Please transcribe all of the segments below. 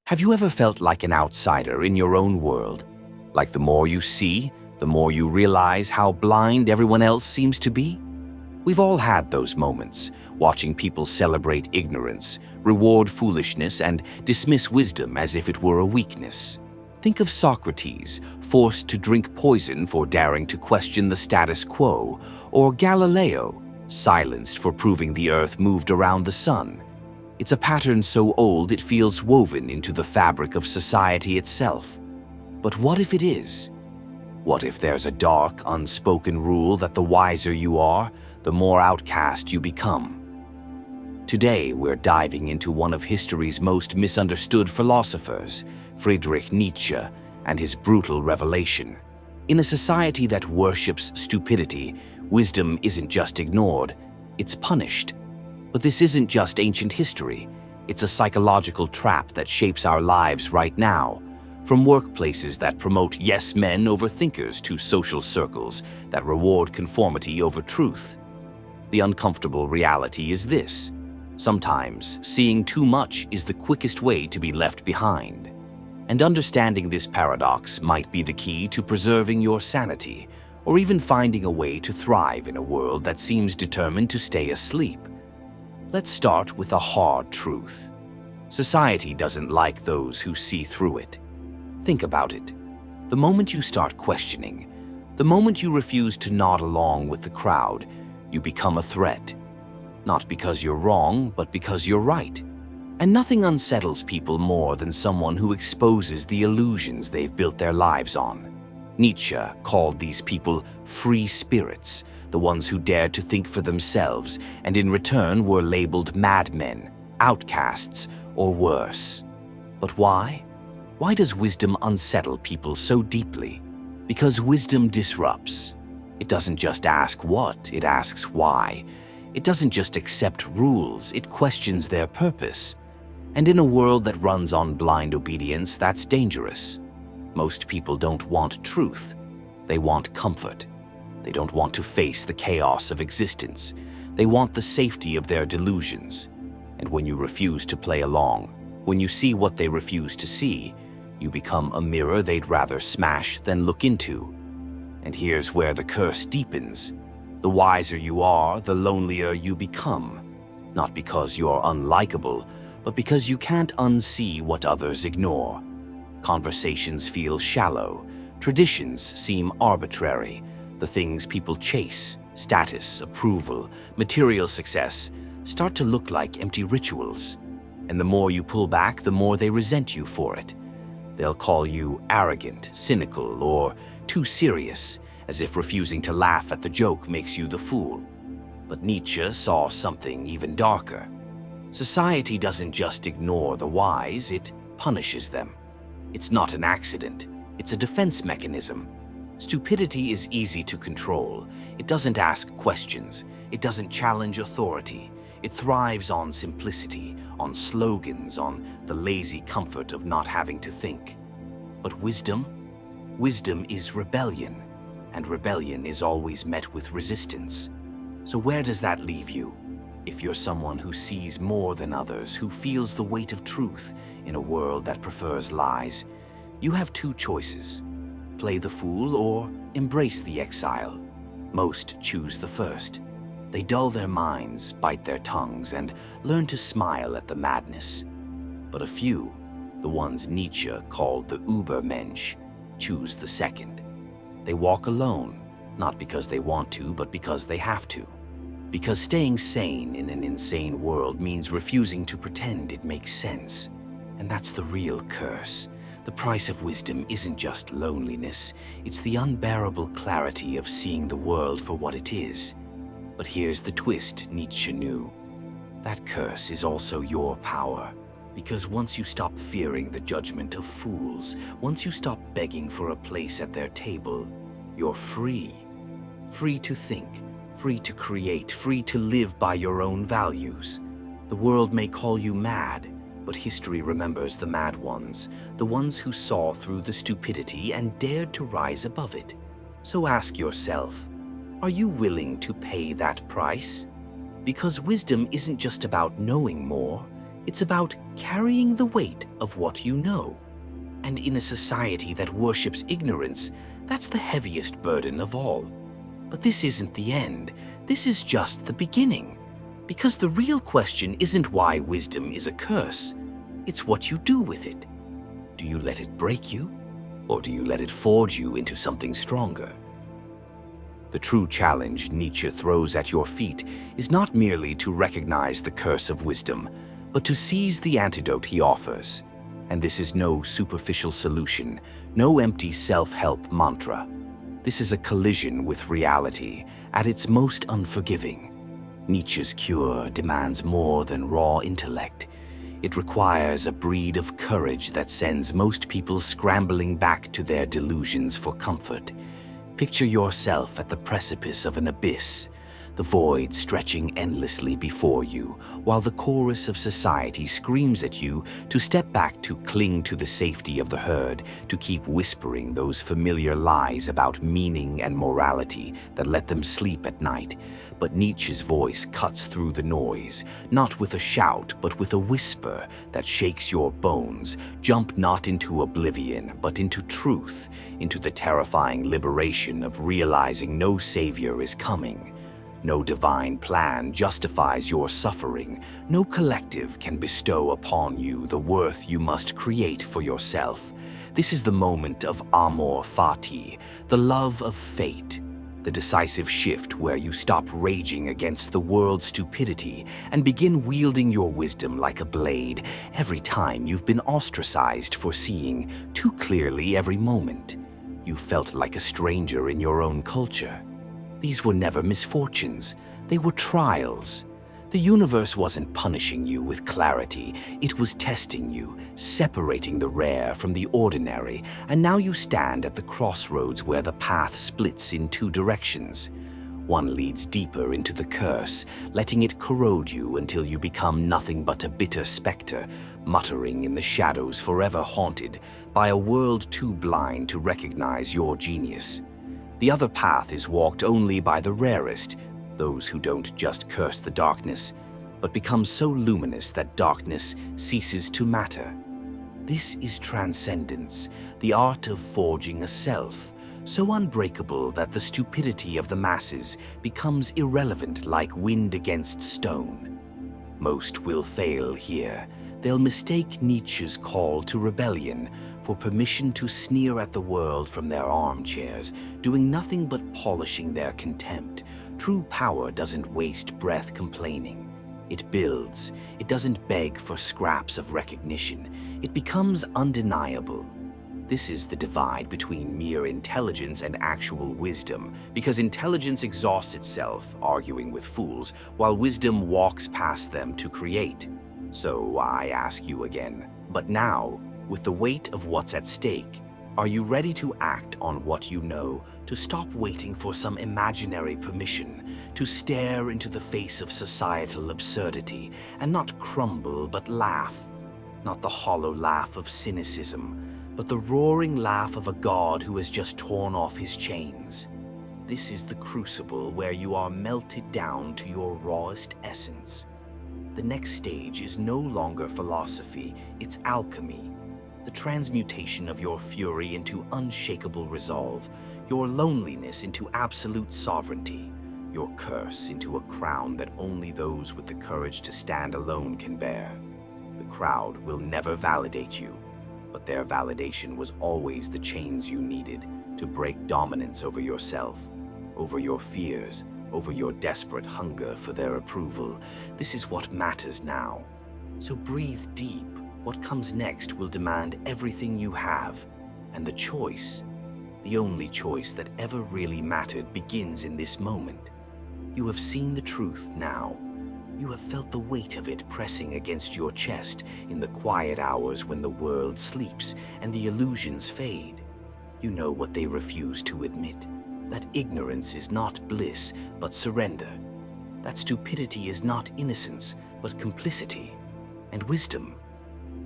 Have you ever felt like an outsider in your own world? Like the more you see, the more you realize how blind everyone else seems to be? We've all had those moments, watching people celebrate ignorance, reward foolishness, and dismiss wisdom as if it were a weakness. Think of Socrates, forced to drink poison for daring to question the status quo, or Galileo, silenced for proving the Earth moved around the sun. It's a pattern so old it feels woven into the fabric of society itself. But what if it is? What if there's a dark, unspoken rule that the wiser you are, the more outcast you become? Today, we're diving into one of history's most misunderstood philosophers, Friedrich Nietzsche, and his brutal revelation. In a society that worships stupidity, wisdom isn't just ignored, it's punished. But this isn't just ancient history. It's a psychological trap that shapes our lives right now. From workplaces that promote yes men over thinkers to social circles that reward conformity over truth. The uncomfortable reality is this: sometimes seeing too much is the quickest way to be left behind. And understanding this paradox might be the key to preserving your sanity, or even finding a way to thrive in a world that seems determined to stay asleep. Let's start with a hard truth. Society doesn't like those who see through it. Think about it. The moment you start questioning, the moment you refuse to nod along with the crowd, you become a threat. Not because you're wrong, but because you're right. And nothing unsettles people more than someone who exposes the illusions they've built their lives on. Nietzsche called these people free spirits, the ones who dared to think for themselves and in return were labeled madmen, outcasts, or worse. But why? Why does wisdom unsettle people so deeply? Because wisdom disrupts. It doesn't just ask what, it asks why. It doesn't just accept rules, it questions their purpose. And in a world that runs on blind obedience, that's dangerous. Most people don't want truth. They want comfort. They don't want to face the chaos of existence. They want the safety of their delusions. And when you refuse to play along, when you see what they refuse to see, you become a mirror they'd rather smash than look into. And here's where the curse deepens. The wiser you are, the lonelier you become. Not because you're unlikable, but because you can't unsee what others ignore. Conversations feel shallow. Traditions seem arbitrary. The things people chase, status, approval, material success, start to look like empty rituals. And the more you pull back, the more they resent you for it. They'll call you arrogant, cynical, or too serious, as if refusing to laugh at the joke makes you the fool. But Nietzsche saw something even darker. Society doesn't just ignore the wise, it punishes them. It's not an accident, it's a defense mechanism. Stupidity is easy to control. It doesn't ask questions. It doesn't challenge authority. It thrives on simplicity, on slogans, on the lazy comfort of not having to think. But wisdom? Wisdom is rebellion, and rebellion is always met with resistance. So where does that leave you? If you're someone who sees more than others, who feels the weight of truth in a world that prefers lies, you have two choices. Play the fool or embrace the exile. Most choose the first. They dull their minds, bite their tongues, and learn to smile at the madness. But a few, the ones Nietzsche called the Übermensch, choose the second. They walk alone, not because they want to, but because they have to. Because staying sane in an insane world means refusing to pretend it makes sense. And that's the real curse. The price of wisdom isn't just loneliness, it's the unbearable clarity of seeing the world for what it is. But here's the twist Nietzsche knew. That curse is also your power. Because once you stop fearing the judgment of fools, once you stop begging for a place at their table, you're free. Free to think, free to create, free to live by your own values. The world may call you mad, but history remembers the mad ones, the ones who saw through the stupidity and dared to rise above it. So ask yourself, are you willing to pay that price? Because wisdom isn't just about knowing more, It's about carrying the weight of what you know. And in a society that worships ignorance, that's the heaviest burden of all. But this isn't the end. This is just the beginning. Because the real question isn't why wisdom is a curse. It's what you do with it. Do you let it break you? Or do you let it forge you into something stronger? The true challenge Nietzsche throws at your feet is not merely to recognize the curse of wisdom, but to seize the antidote he offers. And this is no superficial solution, no empty self-help mantra. This is a collision with reality at its most unforgiving. Nietzsche's cure demands more than raw intellect. It requires a breed of courage that sends most people scrambling back to their delusions for comfort. Picture yourself at the precipice of an abyss, the void stretching endlessly before you, while the chorus of society screams at you to step back, to cling to the safety of the herd, to keep whispering those familiar lies about meaning and morality that let them sleep at night. But Nietzsche's voice cuts through the noise, not with a shout, but with a whisper that shakes your bones. Jump not into oblivion, but into truth, into the terrifying liberation of realizing no savior is coming. No divine plan justifies your suffering. No collective can bestow upon you the worth you must create for yourself. This is the moment of amor fati, the love of fate, the decisive shift where you stop raging against the world's stupidity and begin wielding your wisdom like a blade every time you've been ostracized for seeing too clearly every moment. You felt like a stranger in your own culture. These were never misfortunes, they were trials. The universe wasn't punishing you with clarity, it was testing you, separating the rare from the ordinary, and now you stand at the crossroads where the path splits in two directions. One leads deeper into the curse, letting it corrode you until you become nothing but a bitter specter, muttering in the shadows, forever haunted by a world too blind to recognize your genius. The other path is walked only by the rarest, those who don't just curse the darkness, but become so luminous that darkness ceases to matter. This is transcendence, the art of forging a self, so unbreakable that the stupidity of the masses becomes irrelevant like wind against stone. Most will fail here. They'll mistake Nietzsche's call to rebellion for permission to sneer at the world from their armchairs, doing nothing but polishing their contempt. True power doesn't waste breath complaining. It builds. It doesn't beg for scraps of recognition. It becomes undeniable. This is the divide between mere intelligence and actual wisdom, because intelligence exhausts itself arguing with fools, while wisdom walks past them to create. So I ask you again, but now, with the weight of what's at stake, are you ready to act on what you know, to stop waiting for some imaginary permission, to stare into the face of societal absurdity and not crumble but laugh? Not the hollow laugh of cynicism, but the roaring laugh of a god who has just torn off his chains. This is the crucible where you are melted down to your rawest essence. The next stage is no longer philosophy, it's alchemy. The transmutation of your fury into unshakable resolve, your loneliness into absolute sovereignty, your curse into a crown that only those with the courage to stand alone can bear. The crowd will never validate you, but their validation was always the chains you needed to break dominance over yourself, over your fears, over your desperate hunger for their approval. This is what matters now. So breathe deep. What comes next will demand everything you have. And the choice, the only choice that ever really mattered, begins in this moment. You have seen the truth now. You have felt the weight of it pressing against your chest in the quiet hours when the world sleeps and the illusions fade. You know what they refuse to admit. That ignorance is not bliss, but surrender. That stupidity is not innocence, but complicity. And wisdom.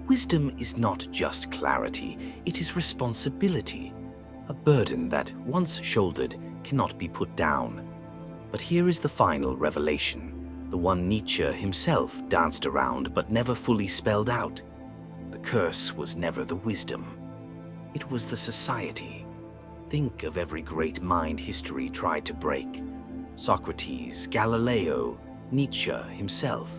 Wisdom is not just clarity, it is responsibility. A burden that, once shouldered, cannot be put down. But here is the final revelation. the one Nietzsche himself danced around but never fully spelled out. The curse was never the wisdom. It was the society. Think of every great mind history tried to break. Socrates, Galileo, Nietzsche himself,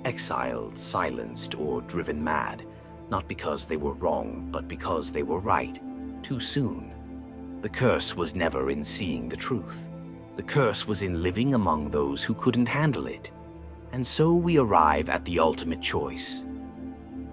exiled, silenced, or driven mad, not because they were wrong, but because they were right, too soon. The curse was never in seeing the truth. The curse was in living among those who couldn't handle it. And so we arrive at the ultimate choice.